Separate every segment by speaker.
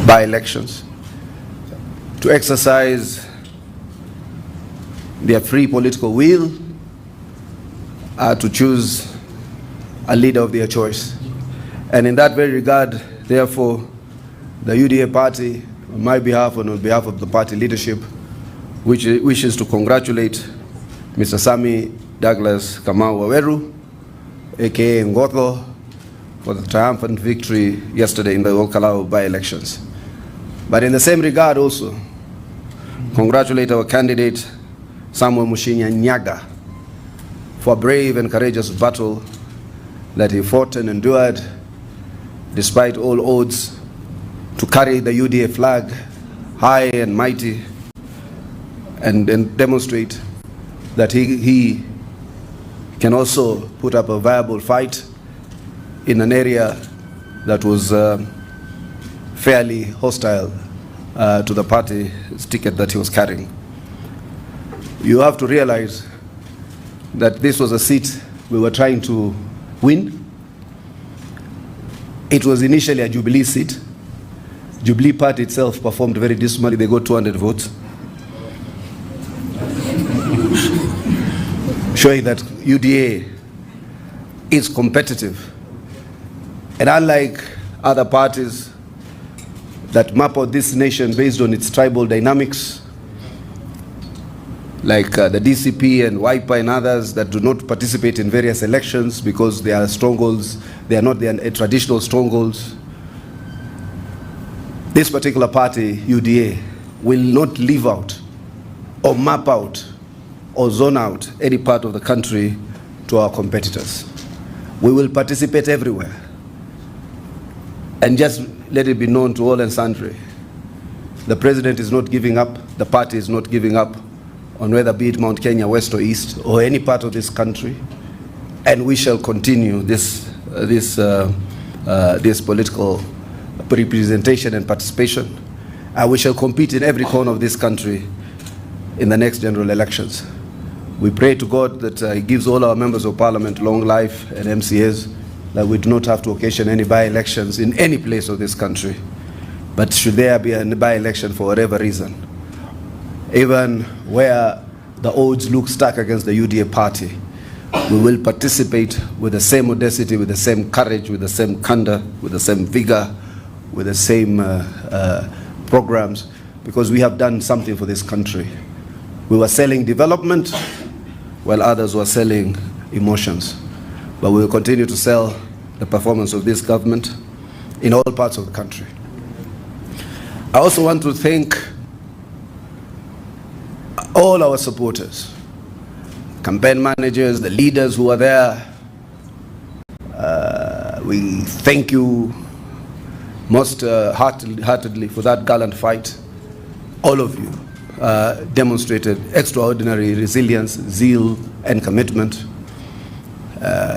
Speaker 1: by-elections, to exercise their free political will, to choose a leader of their choice. And in that very regard, therefore, the UDA party, on my behalf and on behalf of the party leadership, which wishes to congratulate Mr. Sami Douglas Kamau Waweru, aka Ngotho, for the triumphant victory yesterday in the Kalou by-elections. But in the same regard also, congratulate our candidate, Samuel Mushinya Nyaga, for a brave and courageous battle that he fought and endured despite all odds to carry the UDA flag high and mighty and demonstrate that he can also put up a viable fight in an area that was fairly hostile to the party's ticket that he was carrying. You have to realize that this was a seat we were trying to win. It was initially a Jubilee seat. Jubilee party itself performed very dismally. They got 200 votes. Showing that UDA is competitive. And unlike other parties that map out this nation based on its tribal dynamics, like the DCP and WIPA and others that do not participate in various elections because they are strongholds, they are not traditional strongholds, this particular party, UDA, will not leave out or map out or zone out any part of the country to our competitors. We will participate everywhere. And just let it be known to all and sundry, the president is not giving up, the party is not giving up on whether be it Mount Kenya, West or East, or any part of this country. And we shall continue this political representation and participation. And we shall compete in every corner of this country in the next general elections. We pray to God that He gives all our members of parliament long life and MCAs, that we do not have to occasion any by-elections in any place of this country. But should there be a by-election for whatever reason, even where the odds look stacked against the UDA party, we will participate with the same audacity, with the same courage, with the same candor, with the same vigor, with the same programs, because we have done something for this country. We were selling development while others were selling emotions. But we will continue to sell the performance of this government in all parts of the country. I also want to thank all our supporters, campaign managers, the leaders who are there. We thank you most heartedly for that gallant fight. All of you demonstrated extraordinary resilience, zeal, and commitment.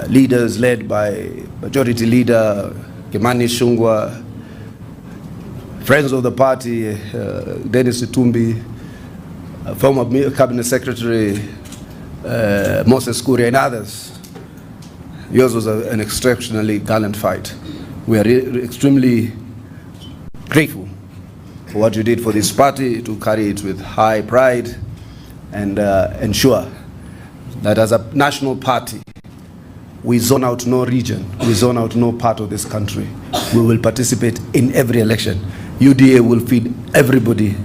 Speaker 1: Leaders led by Majority Leader Kimani Ichung'wah, friends of the party, Dennis Itumbi, former Cabinet Secretary Moses Kuria, and others. Yours was an exceptionally gallant fight. We are extremely grateful for what you did for this party, to carry it with high pride and ensure that as a national party, we zone out no region, we zone out no part of this country. We will participate in every election. UDA will feed everybody,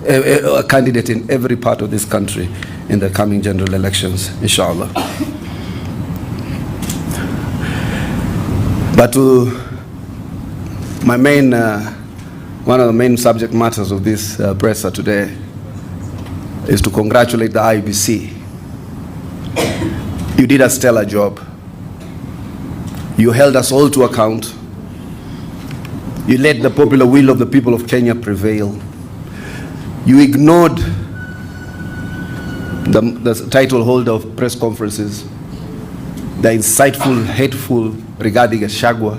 Speaker 1: a candidate in every part of this country in the coming general elections, inshallah. But to my main, one of the main subject matters of this presser today is to congratulate the IEBC. You did a stellar job. You held us all to account. You let the popular will of the people of Kenya prevail. You ignored the title holder of press conferences, the insightful, hateful regarding Gachagua,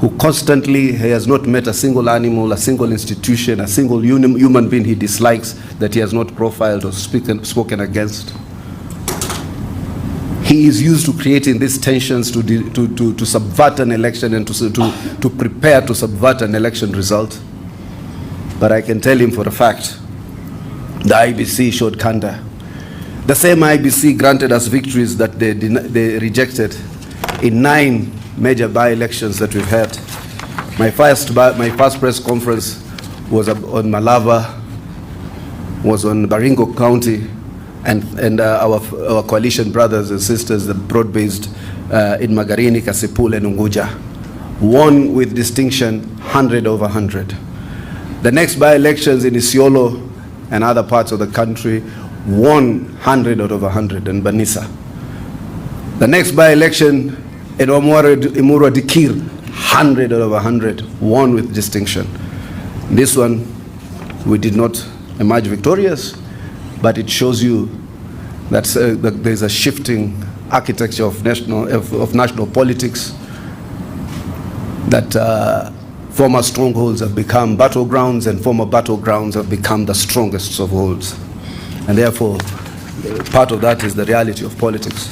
Speaker 1: who constantly has not met a single animal, a single institution, a single human being he dislikes that he has not profiled or spoken against. He is used to creating these tensions to subvert an election and to prepare to subvert an election result. but I can tell him for a fact, the IBC showed candor. The same IBC granted us victories that they rejected in 9 major by-elections that we've had. My first press conference was on Malava, was on Baringo County, and our coalition brothers and sisters, the broad-based in Magarini, Kasipul, and Unguja, won with distinction 100 over 100. The next by-elections in Isiolo and other parts of the country won 100 out of 100 in Banisa. The next by-election in Imura Dikir, 100 out of 100, won with distinction. This one, we did not emerge victorious, but it shows you that there's a shifting architecture of national politics, that former strongholds have become battlegrounds, and former battlegrounds have become the strongest of holds. And therefore, part of that is the reality of politics.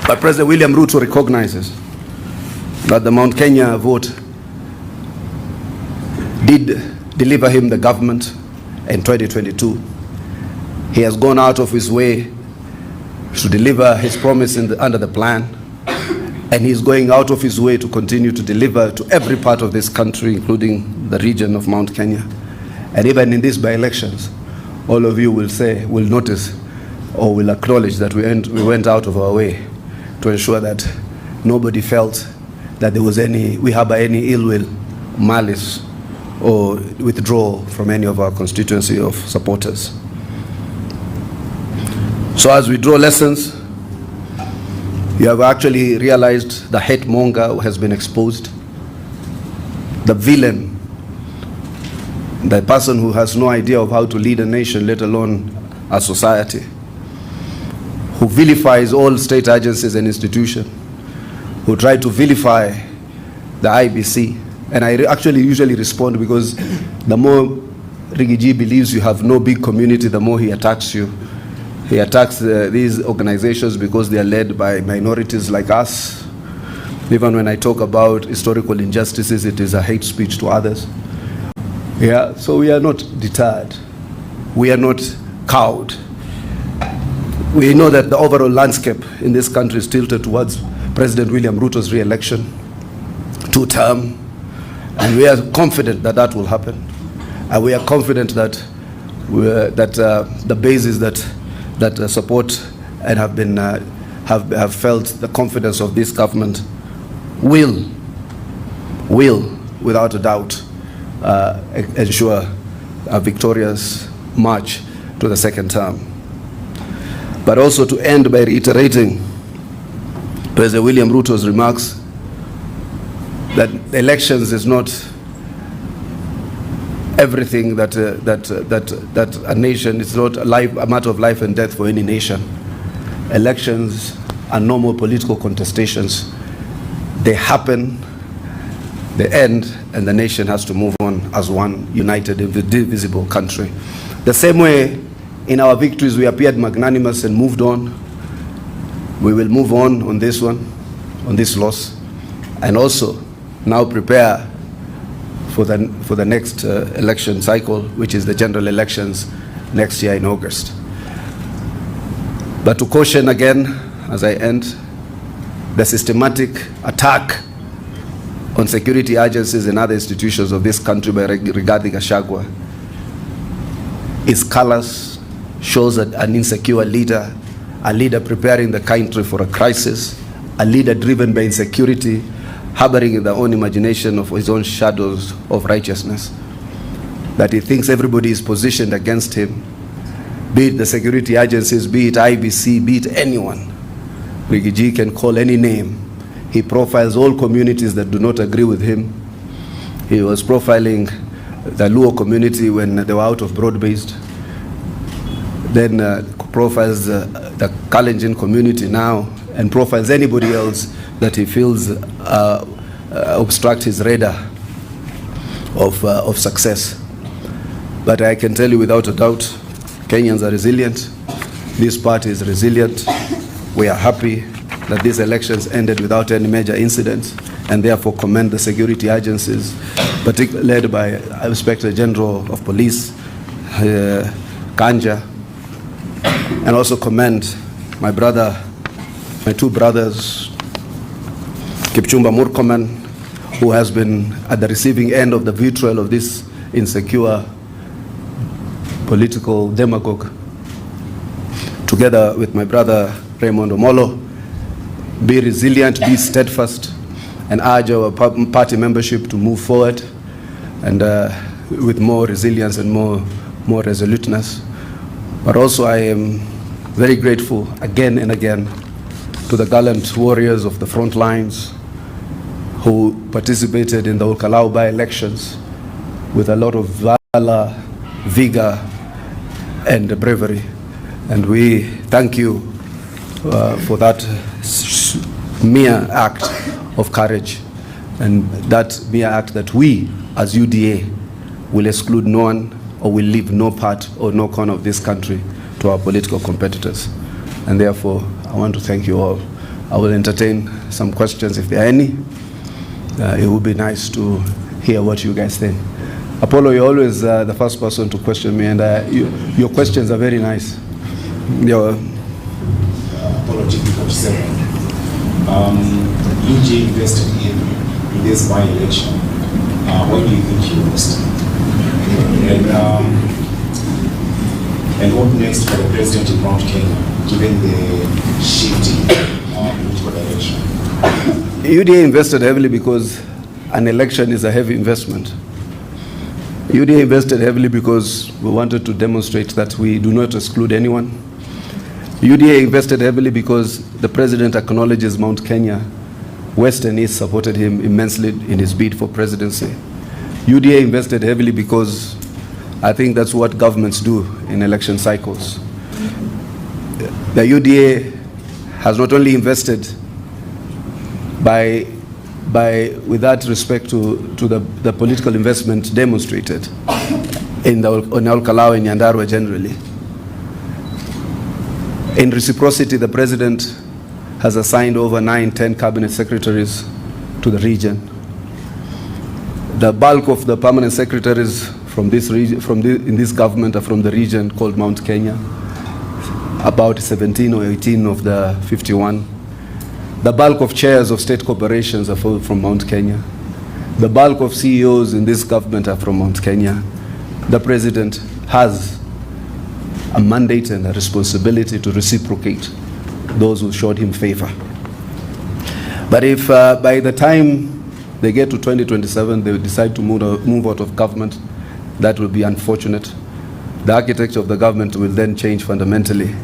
Speaker 1: But President William Ruto recognizes that the Mount Kenya vote did deliver him the government in 2022. He has gone out of his way to deliver his promise under the plan, and he's going out of his way to continue to deliver to every part of this country, including the region of Mount Kenya. And even in these by-elections, all of you will notice or will acknowledge that we went out of our way to ensure that nobody felt that we harbor any ill will, malice, or withdrawal from any of our constituency of supporters. So as we draw lessons, you have actually realized the hate monger has been exposed, the villain, the person who has no idea of how to lead a nation, let alone a society, who vilifies all state agencies and institutions, who try to vilify the IBC. And I actually usually respond, because the more Rigiji believes you have no big community, the more he attacks you. He attacks these organizations because they are led by minorities like us. Even when I talk about historical injustices, it is a hate speech to others. Yeah, so we are not deterred. We are not cowed. We know that the overall landscape in this country is tilted towards President William Ruto's re-election, 2-term, and we are confident that that will happen. And we are confident that the bases that support and have felt the confidence of this government will, without a doubt, ensure a victorious march to the second term. But also to end by reiterating President William Ruto's remarks that elections is not everything that a nation, it's not a matter of life and death for any nation. Elections are normal political contestations. They happen, they end, and the nation has to move on as one united, indivisible country. The same way in our victories we appeared magnanimous and moved on, we will move on this one, on this loss, and also now prepare for the next election cycle, which is the general elections next year in August. But to caution again, as I end, the systematic attack on security agencies and other institutions of this country by Rigathi Gachagua is callous, shows an insecure leader, a leader preparing the country for a crisis, a leader driven by insecurity, harboring in their own imagination of his own shadows of righteousness, that he thinks everybody is positioned against him, be it the security agencies, be it IBC, be it anyone. Rigiji can call any name. He profiles all communities that do not agree with him. He was profiling the Luo community when they were out of broad-based. Then profiles the Kalenjin community now, and profiles anybody else that he feels obstruct his radar of success. But I can tell you without a doubt, Kenyans are resilient. This party is resilient. We are happy that these elections ended without any major incidents, and therefore commend the security agencies led by Inspector General of Police, Kanja, and also commend my two brothers, Kipchumba Murkomen, who has been at the receiving end of the vitriol of this insecure political demagogue, together with my brother Raymond Omolo. Be resilient, be steadfast, and urge our party membership to move forward and with more resilience and more resoluteness. But also I am very grateful again and again to the gallant warriors of the front lines who participated in the Kalou by-elections with a lot of valor, vigor, and bravery. And we thank you for that mere act of courage, and that mere act that we as UDA will exclude no one or will leave no part or no corner of this country to our political competitors. And therefore, I want to thank you all. I will entertain some questions if there are any. It would be nice to hear what you guys think. Apollo, you're always the first person to question me, and your questions are very nice. Apollo
Speaker 2: GP47. UDA invested in this by-election. Why do you think you lost? And what next for the president in Mount Kenya, given the shifting political direction?
Speaker 1: UDA invested heavily because an election is a heavy investment. UDA invested heavily because we wanted to demonstrate that we do not exclude anyone. UDA invested heavily because the president acknowledges Mount Kenya. West and East supported him immensely in his bid for presidency. UDA invested heavily because I think that's what governments do in election cycles. The UDA has not only invested with that respect to the political investment demonstrated in Kalou and Nyandarua generally. In reciprocity, the president has assigned over 9-10 cabinet secretaries to the region. The bulk of the permanent secretaries from this region, in this government, are from the region called Mount Kenya. About 17 or 18 of the 51. The bulk of chairs of state corporations are from Mount Kenya. The bulk of CEOs in this government are from Mount Kenya. The president has a mandate and a responsibility to reciprocate those who showed him favor. But if by the time they get to 2027, they decide to move out of government, that will be unfortunate. The architecture of the government will then change fundamentally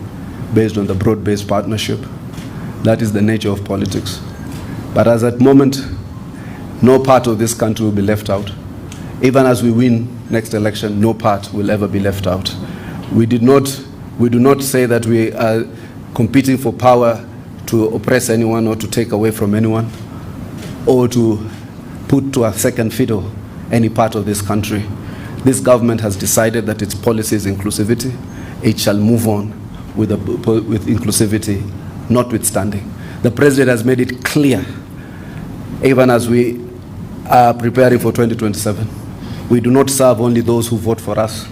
Speaker 1: based on the broad-based partnership. That is the nature of politics. But as at the moment, no part of this country will be left out. Even as we win next election, no part will ever be left out. We do not say that we are competing for power to oppress anyone or to take away from anyone or to put to a second fiddle any part of this country. This government has decided that its policy is inclusivity. It shall move on with inclusivity notwithstanding. The president has made it clear, even as we are preparing for 2027, we do not serve only those who vote for us.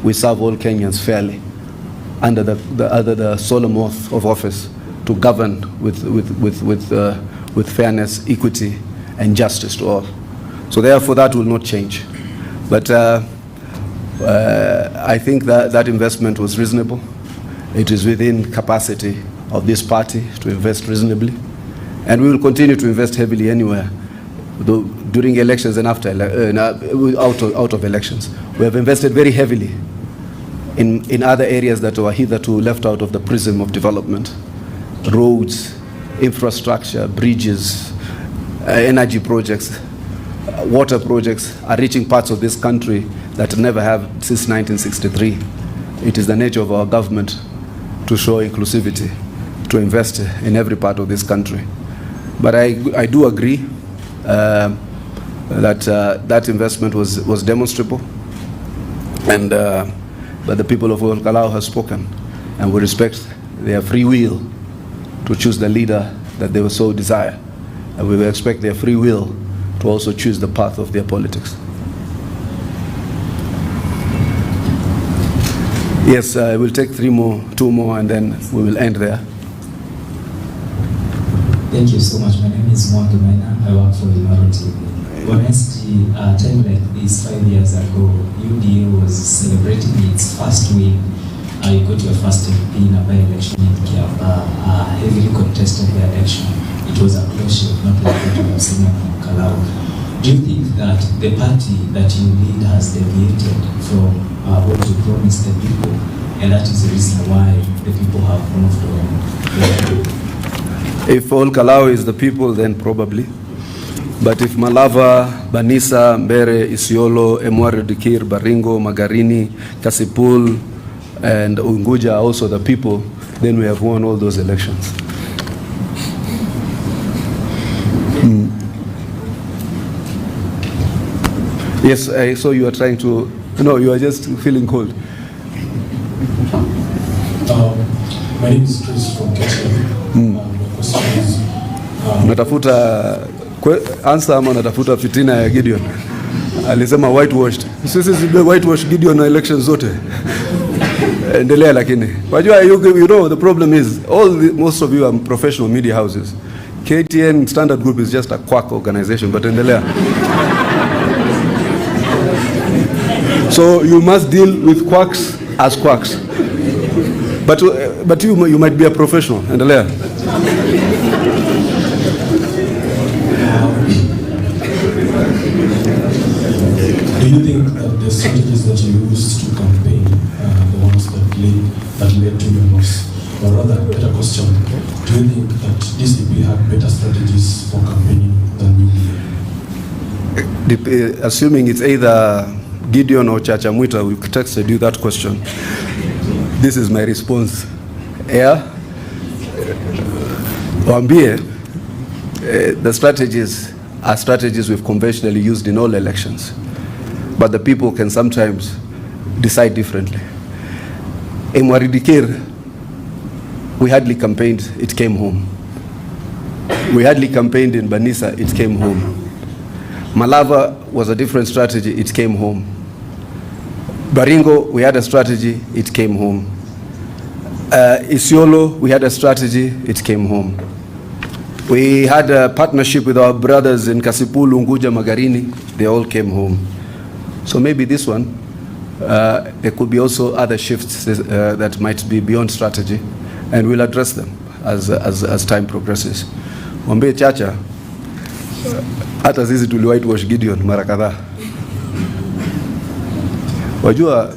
Speaker 1: We serve all Kenyans fairly under the solemn oath of office to govern with fairness, equity, and justice to all. So therefore, that will not change. But I think that investment was reasonable. It is within capacity of this party to invest reasonably. And we will continue to invest heavily anywhere, during elections and after, out of elections. We have invested very heavily in other areas that were hitherto left out of the prism of development. Roads, infrastructure, bridges, energy projects, water projects are reaching parts of this country that never have since 1963. It is the nature of our government to show inclusivity, to invest in every part of this country. But I do agree that investment was demonstrable, and but the people of Kalou have spoken, and we respect their free will to choose the leader that they so desire, and we will expect their free will to also choose the path of their politics. Yes, we'll take two more, and then we will end there.
Speaker 3: Thank you so much. My name is Mwangi Maina. I work for Imaro TV. Honestly, a time like this, 5 years ago, UDA was celebrating its first win. You got your first MP in a by-election in Kiamba, a heavily contested by-election. It was a close shot, not like what we have seen in Kalou. Do you think that the party that you lead has deviated from what you promised the people, and that is the reason why the people have moved on?
Speaker 1: If all Kalou is the people, then probably. But if Malava, Banisa, Mbere, Isiolo, Emwari Dikir, Baringo, Magarini, Kasipul, and Unguja are also the people, then we have won all those elections. Yes, I saw you are trying to, no, you are just feeling cold.
Speaker 4: My name is Chris from Kenya. My question is,
Speaker 1: natafuta answer ama natafuta fitina ya Gideon? Alisema whitewashed. Sisi whitewashed Gideon na elections zote. Endelea lakini. Wajua, you know the problem is most of you are professional media houses. KTN Standard Group is just a quack organization, but endelea. So you must deal with quacks as quacks. But you might be a professional. Endelea.
Speaker 4: do you think that the strategies that you used to campaign, the ones that led to your loss, or rather, better question, do you think that DCP had better strategies for campaigning than you?
Speaker 1: Assuming it's either Gideon or Chacha Mwita who texted you that question, this is my response. Wambie, the strategies are strategies we've conventionally used in all elections, but the people can sometimes decide differently. In Waridikir, we hardly campaigned, it came home. We hardly campaigned in Banisa, it came home. Malava was a different strategy, it came home. Baringo, we had a strategy, it came home. Isiolo, we had a strategy, it came home. We had a partnership with our brothers in Kasipul, Unguja, Magarini, they all came home. So maybe this one, there could be also other shifts that might be beyond strategy, and we'll address them as time progresses. Mwambie Chacha, hata sisi tuli whitewash Gideon mara kadhaa. Wajua,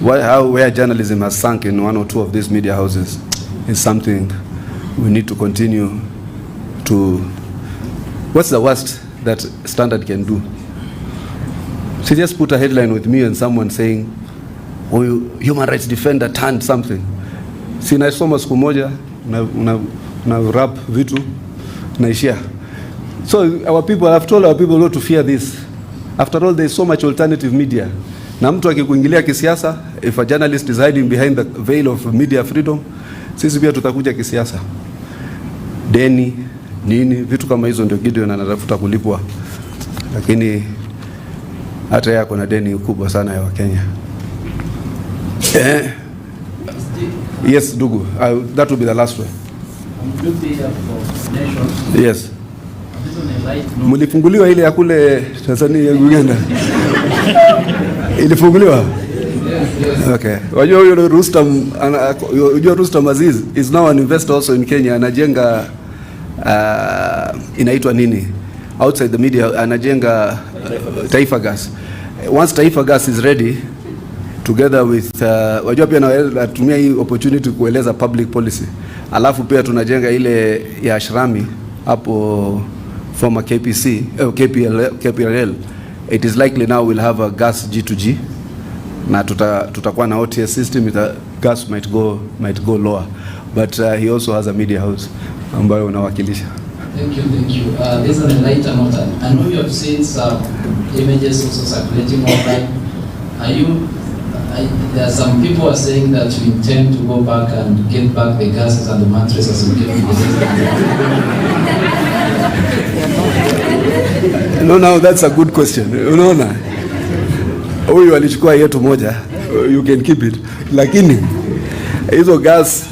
Speaker 1: where journalism has sunk in one or two of these media houses is something we need to continue to. What's the worst that Standard can do? So just put a headline with me and someone saying, oh, human rights defender turned something. Si naisoma siku moja, na rap vitu, naishia. So our people, I've told our people not to fear this. After all, there's so much alternative media. Na mtu akikuingilia kisiasa, if a journalist is hiding behind the veil of media freedom, sisi pia tutakuja kisiasa. Deni, nini, vitu kama hizo ndio Gideon anatafuta kulipwa. Lakini hata yeye kuna deni kubwa sana ya Wakenya. Yes, Dugu, that will be the last one. Yes. Mulifunguliwa ile ya kule Tanzania ya Uganda. Ilifunguliwa? Okay. Wajua huyo Rustam Aziz is now an investor also in Kenya. Anajenga inaitwa nini? Outside the media anajenga Taifa Gas. Once Taifa Gas is ready, together with wajua pia natumia hii opportunity kueleza public policy. Alafu pia tunajenga ile ya Ashrami hapo former KPC, KPLL. It is likely now we'll have a gas G2G. Na tutakuwa na OTS system, gas might go lower. But he also has a media house ambayo unawakilisha.
Speaker 5: Thank you. This is a lighter note. I know you have seen some images also circulating online. There are some people are saying that you intend to go back and get back the gases and the mattresses and get
Speaker 1: No, that's a good question. Unaona? Huyu alichukua yetu moja. you can keep it. Lakini hizo gas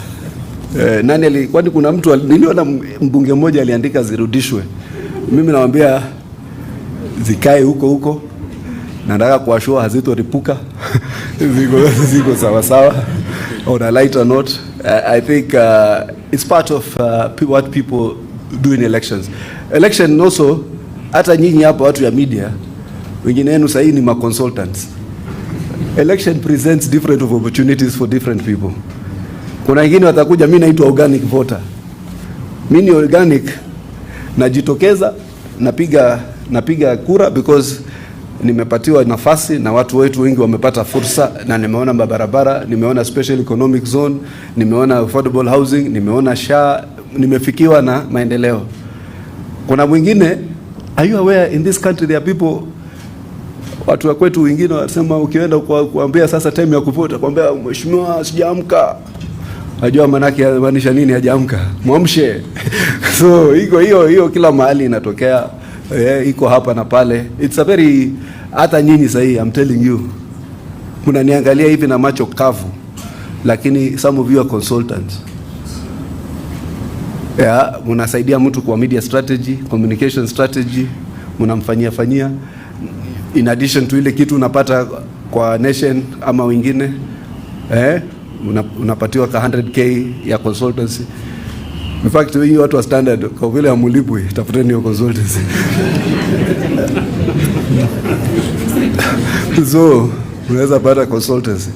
Speaker 1: kwani kuna mtu niliona mbunge mmoja aliandika zirudishwe. Mimi nawaambia zikae huko. Nataka kuashua hazitoripuka. ziko sawa sawa. On a lighter note, I think it's part of what people do in elections. Election also, hata nyinyi hapa watu ya media, wengine wenu sahii ni consultants. Election presents different of opportunities for different people. Kuna wengine watakuja, mimi naitwa organic voter. Mimi ni organic, najitokeza, napiga kura because nimepatiwa nafasi na watu wetu wengi wamepata fursa, na nimeona barabara, nimeona special economic zone, nimeona affordable housing, nimeona SHA, nimefikiwa na maendeleo. Kuna mwingine, are you aware in this country there are people, watu wa kwetu wengine wanasema ukienda kuambia sasa time ya kuvota, kuambia mheshimiwa sijaamka. Najua manake maanisha nini hajaamka? Muamshe. So hiyo kila mahali inatokea. Iko hapa na pale. It's a very, hata nyinyi sahi, I'm telling you, mnaniangalia hivi na macho kavu, lakini some of you are consultants. Mnasaidia mtu kwa media strategy, communication strategy, mnamfanyia in addition to ile kitu unapata kwa nation ama wengine, unapatiwa ka 100k ya consultancy. In fact, hii watu wa standard kwa vile amulipwe, tafuteni hiyo consultancy. So, unaweza pata consultancy.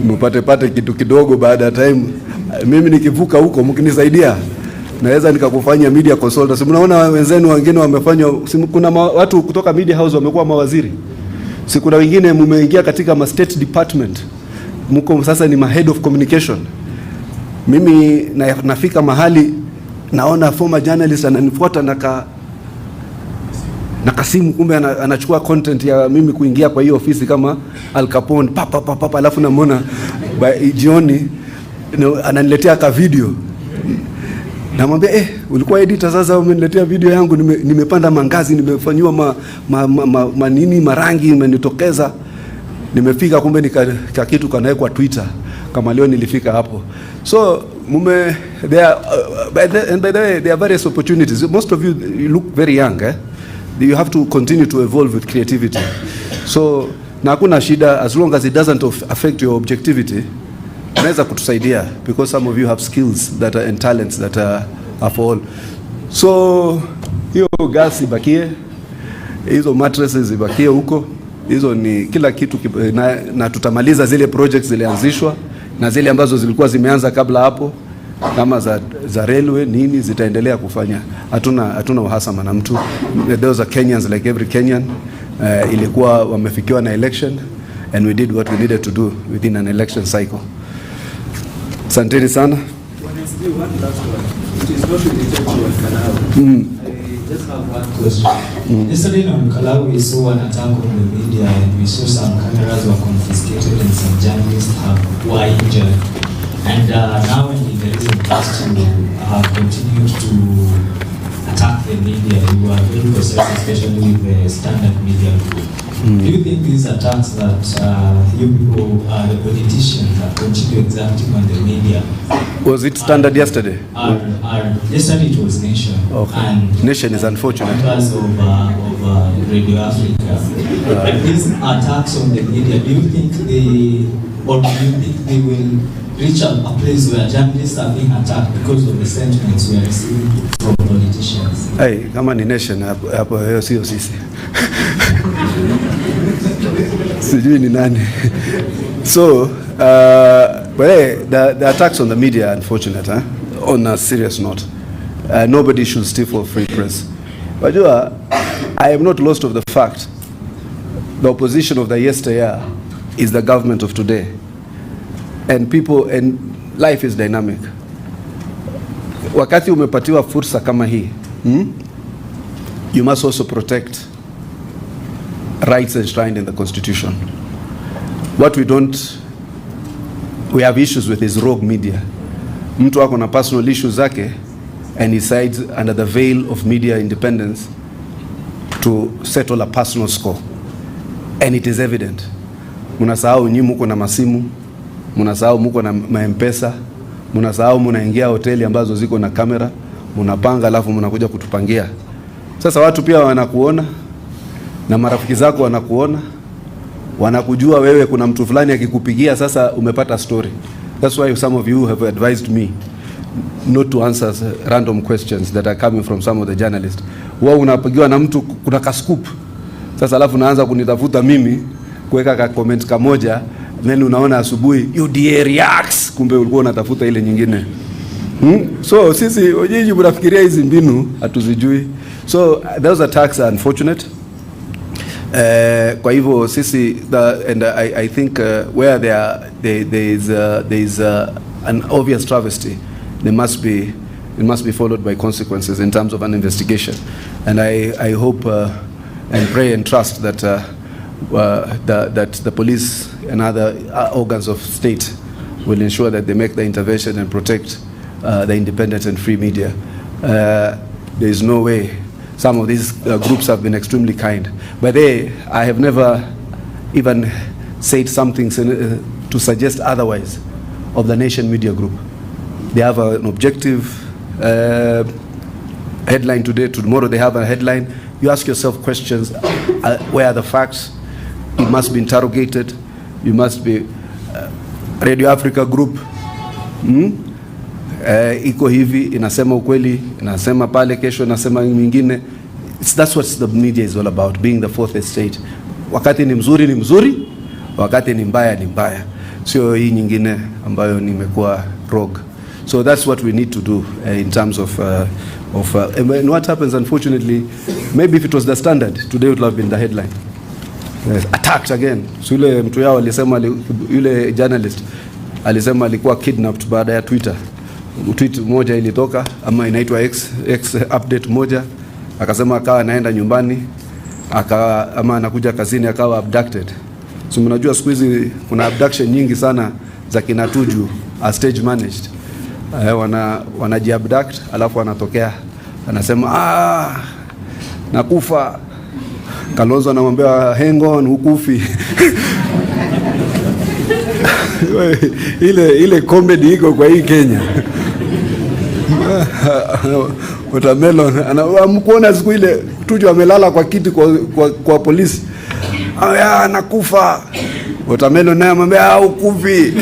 Speaker 1: Mpate kitu kidogo baada ya time. Mimi nikivuka huko mkinisaidia, naweza nikakufanya media consultancy. Mnaona wenzenu wengine wamefanywa, kuna watu kutoka media house wamekuwa mawaziri. Si kuna wengine mmeingia katika ma state department. Mko sasa ni ma head of communication. Mimi nafika mahali naona former journalist ananifuata na kasimu, kumbe anachukua content ya mimi kuingia kwa hiyo ofisi kama Al Capone papa, alafu namuona jioni ananiletea ka video. Namwambia ulikuwa editor, sasa umeniletea video yangu, nimepanda mangazi, nimefanywa manini marangi imenitokeza, nimefika kumbe ni kitu kanawekwa Twitter. Kama leo nilifika hapo. So there are, by the way, there are various opportunities. Most of you look very young. You have to continue to evolve with creativity. So na hakuna shida, as long as it doesn't affect your objectivity, unaweza kutusaidia, because some of you have skills that are and talents that are for all. So hiyo gas ibakie, hizo mattresses ibakie huko, hizo ni kila kitu na tutamaliza zile projects zilianzishwa na zile ambazo zilikuwa zimeanza kabla hapo, kama za railway nini zitaendelea kufanya. Hatuna uhasama na mtu. Those are Kenyans like every Kenyan. Ilikuwa wamefikiwa na election and we did what we needed to do within an election cycle. Asanteni sana.
Speaker 3: Just have one question. Yesterday on Kalou, we saw an attack on the media, and we saw some cameras were confiscated and some journalists were injured. And now in the recent past, you have continued to attack the media. You are very precise, especially with the standard media group. Do you think these attacks that you people, the politicians, are continue exacting on the media?
Speaker 1: Was it standard yesterday?
Speaker 3: Yesterday it was Nation.
Speaker 1: Okay.
Speaker 3: And
Speaker 1: Nation is unfortunate.
Speaker 3: Because of Radio Africa. But these attacks on the media, do you think they will reach a place where journalists are being attacked because of the sentiments we are receiving from politicians?
Speaker 1: Hey, kama ni Nation hapo hiyo sio sisi. Sijui ni nani. So, but the attacks on the media are unfortunate, on a serious note. Nobody should stifle free press. But I am not lost of the fact the opposition of the yesteryear is the government of today. And life is dynamic. Wakati umepatiwa fursa kama hii, you must also protect rights enshrined in the Constitution. What we have issues with is rogue media. Mtu wako na personal issues zake and he sides under the veil of media independence to settle a personal score. And it is evident. Mnasahau nyinyi mko na masimu, mnasahau mko na M-Pesa, mnasahau mnaingia hoteli ambazo ziko na kamera, mnapanga alafu mnakuja kutupangia. Sasa watu pia wanakuona na marafiki zako wanakuona, wanakujua wewe, kuna mtu fulani akikupigia sasa umepata story. That's why some of you have advised me not to answer random questions that are coming from some of the journalists. Wao unapigiwa na mtu kuna kascoop. Sasa alafu naanza kunitafuta mimi kuweka ka comment kamoja, then unaona asubuhi UDA reacts, kumbe ulikuwa unatafuta ile nyingine. So sisi nyinyi mnafikiria hizi mbinu hatuzijui. So those attacks are unfortunate. Kwa hivyo sisi and I think where there is an obvious travesty, it must be followed by consequences in terms of an investigation. And I hope and pray and trust that that the police and other organs of state will ensure that they make the intervention and protect the independent and free media. There is no way. Some of these groups have been extremely kind, but I have never even said something to suggest otherwise of the Nation Media Group. They have an objective headline today. Tomorrow they have a headline. You ask yourself questions. Where are the facts? It must be interrogated. You must be Radio Africa Group. Iko hivi, inasema ukweli, inasema pale, kesho inasema mwingine. That's what the media is all about, being the fourth estate. Wakati ni mzuri ni mzuri, wakati ni mbaya ni mbaya. Sio hii nyingine ambayo nimekuwa rogue. So that's what we need to do in terms of and what happens, unfortunately, maybe if it was the Standard, today would have been the headline. Attacked again. So yule mtu yao alisema, yule journalist alisema alikuwa kidnapped baada ya Twitter. Tweet moja ilitoka ama inaitwa X update moja, akasema akawa anaenda nyumbani ama anakuja kazini akawa abducted. So mnajua siku hizi kuna abduction nyingi sana za kinatuju stage managed. Wanajiabduct alafu wanatokea anasema nakufa. Kalonzo anamwambia hang on, hukufi. ile comedy iko kwa hii Kenya. Watermelon anamkuona siku ile Tuju amelala kwa kiti kwa polisi. Nakufa. Watermelon naye amwambia hukufi.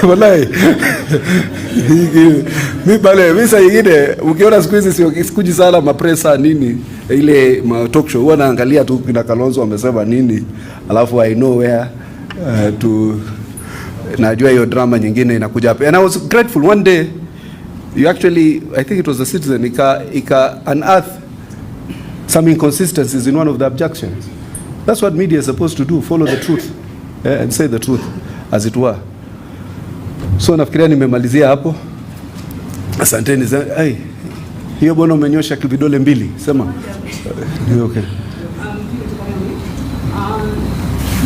Speaker 1: Wallahi. Mimi saa nyingine ukiona siku hizi sikuji sana mapresa nini ile talk show, huwa naangalia tu kina Kalonzo wamesema nini, alafu I know where najua hiyo drama nyingine inakuja hapa. And I was grateful one day you actually, I think it was the Citizen, ika unearth some inconsistencies in one of the objections. That's what media is supposed to do, follow the truth and say the truth as it were. So nafikiria nimemalizia hapo. Asanteni. Hiyo bwana umenyosha vidole mbili. Sema. Okay.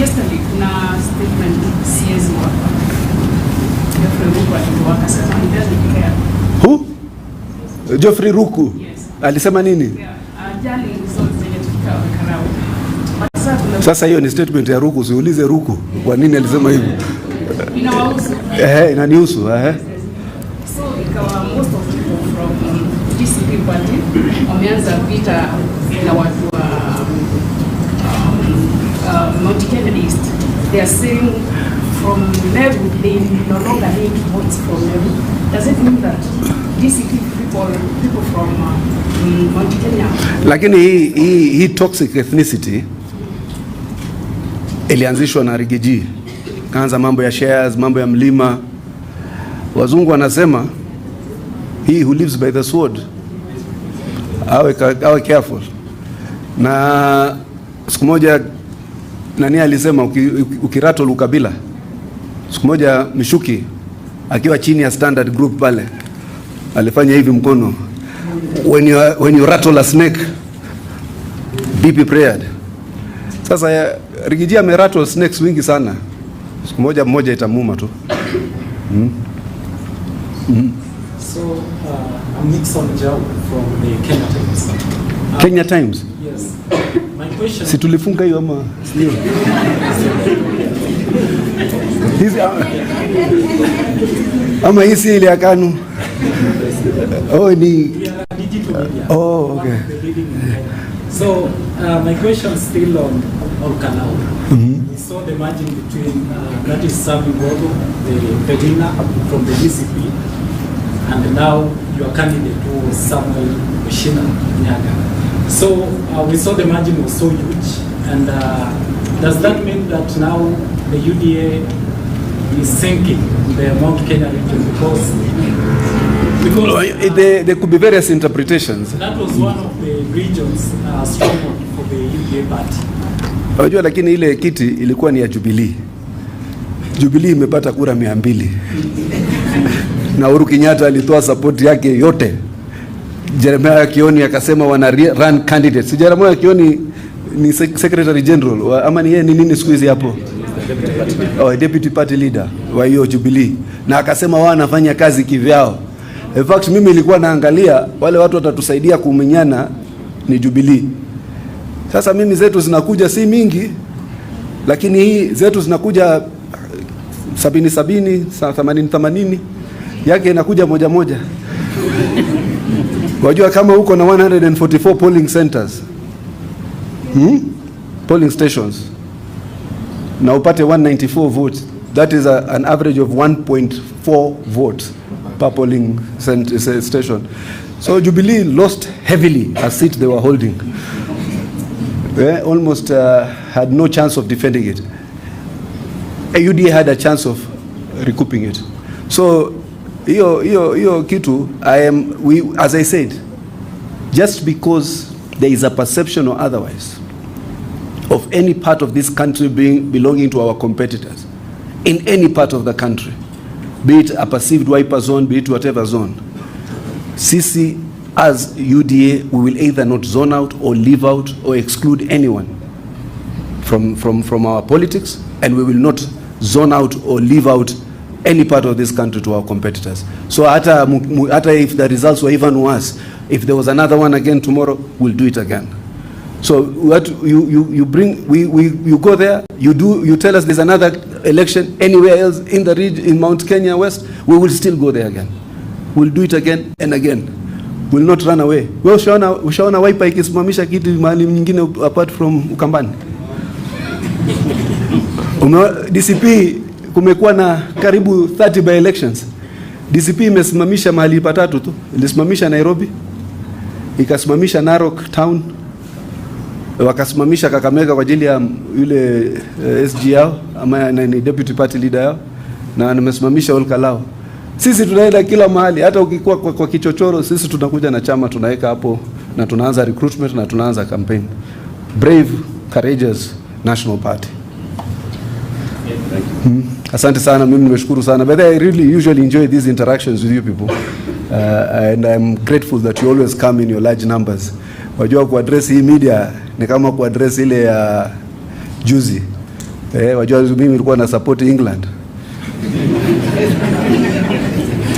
Speaker 6: Yesterday kuna statement CS wa Geoffrey Ruku alikuwa akasema he doesn't care.
Speaker 1: Who? Geoffrey Ruku?
Speaker 6: Yes.
Speaker 1: Alisema nini?
Speaker 6: Ajali results zenye tukao Kalou.
Speaker 1: Sasa hiyo ni statement ya Ruku, usiulize Ruku kwa nini alisema hivyo.
Speaker 6: Inawahusu.
Speaker 1: Inanihusu.
Speaker 6: So ikawa most of people from DCP party wameanza vita na watu wa Mount Kenya East. They are saying from Meru they no longer need votes from Meru. Does it mean that DCP people from Mount Kenya?
Speaker 1: Lakini hii toxic ethnicity ilianzishwa na Rigiji. Kaanza mambo ya shares, mambo ya mlima. Wazungu wanasema he who lives by the sword awe careful. Na siku moja nani alisema ukirattle ukabila. Siku moja Mishuki akiwa chini ya Standard Group pale alifanya hivi mkono, when you rattle a snake be prepared. Sasa Rigiji amerattle snakes wingi sana. Siku moja mmoja itamuma tu.
Speaker 7: So, I'm Nixon Jau from the Kenya Times.
Speaker 1: Kenya Times?
Speaker 7: Yes. my question...
Speaker 1: Si tulifunga hiyo ama sio? Ama hii si ile ya KANU? Oh, ni... Oh, okay.
Speaker 7: So, my question still on Kalou. We saw the margin between, that is Sami Gogo, the Pedina from the DCP, and now your candidate was Samuel Oshina Nyaga. So, we saw the margin was so huge, and does that mean that now the UDA is sinking the Mount Kenya region because
Speaker 1: there could be various interpretations.
Speaker 7: That was one of the regions stronghold for the UDA party.
Speaker 1: Unajua, lakini ile kiti ilikuwa ni ya Jubilee. Jubilee imepata kura 200. Na Uhuru Kenyatta alitoa support yake yote. Jeremiah Kioni akasema wana run candidates. Si Jeremiah Kioni ni secretary general ama ni yeye ni nini siku hizi hapo? Deputy party leader wa hiyo Jubilee. Na akasema wao wanafanya kazi kivyao. In fact, mimi nilikuwa naangalia wale watu watatusaidia kumenyana ni Jubilee. Sasa mimi zetu zinakuja si mingi, lakini hii zetu zinakuja 70 80 yake inakuja moja moja. Wajua kama uko na 144 polling centers, polling stations, na upate 194 votes, that is an average of 1.4 votes per polling station. So Jubilee lost heavily a seat they were holding. They almost had no chance of defending it. UDA had a chance of recouping it. So hiyo kitu, as I said, just because there is a perception or otherwise of any part of this country belonging to our competitors, in any part of the country, be it a perceived wiper zone, be it whatever zone, sisi as UDA, we will either not zone out or leave out or exclude anyone from our politics, and we will not zone out or leave out any part of this country to our competitors. So hata if the results were even worse, if there was another one again tomorrow, we'll do it again. So what you bring, you go there, you tell us there's another election anywhere else in the region, in Mount Kenya West, we will still go there again. We'll do it again and again. Will not run away. Wewe ushaona wiper ikisimamisha kiti mahali nyingine apart from Ukambani? DCP kumekuwa na karibu 30 by elections. DCP imesimamisha mahali patatu tu. Ilisimamisha Nairobi, ikasimamisha Narok town, wakasimamisha Kakamega kwa ajili ya yule SG yao ama ni deputy party leader yao, na nimesimamisha Kalou. Sisi tunaenda kila mahali, hata ukikuwa kwa kichochoro, sisi tunakuja na chama tunaweka hapo na tunaanza recruitment na tunaanza campaign. Brave, courageous National Party. Asante sana, mimi nimeshukuru sana. But I really usually enjoy these interactions with you people. And I'm grateful that you always come in your large numbers. Wajua kuaddress hii media ni kama kuaddress ile ya juzi. Wajua mimi nilikuwa na support England.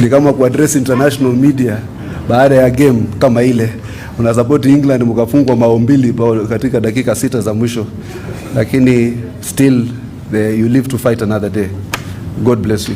Speaker 1: Ni kama kuaddress international media baada ya game kama ile. Una support England mkafungwa bao 2 katika dakika 6 za mwisho. Lakini still you live to fight another day. God bless you.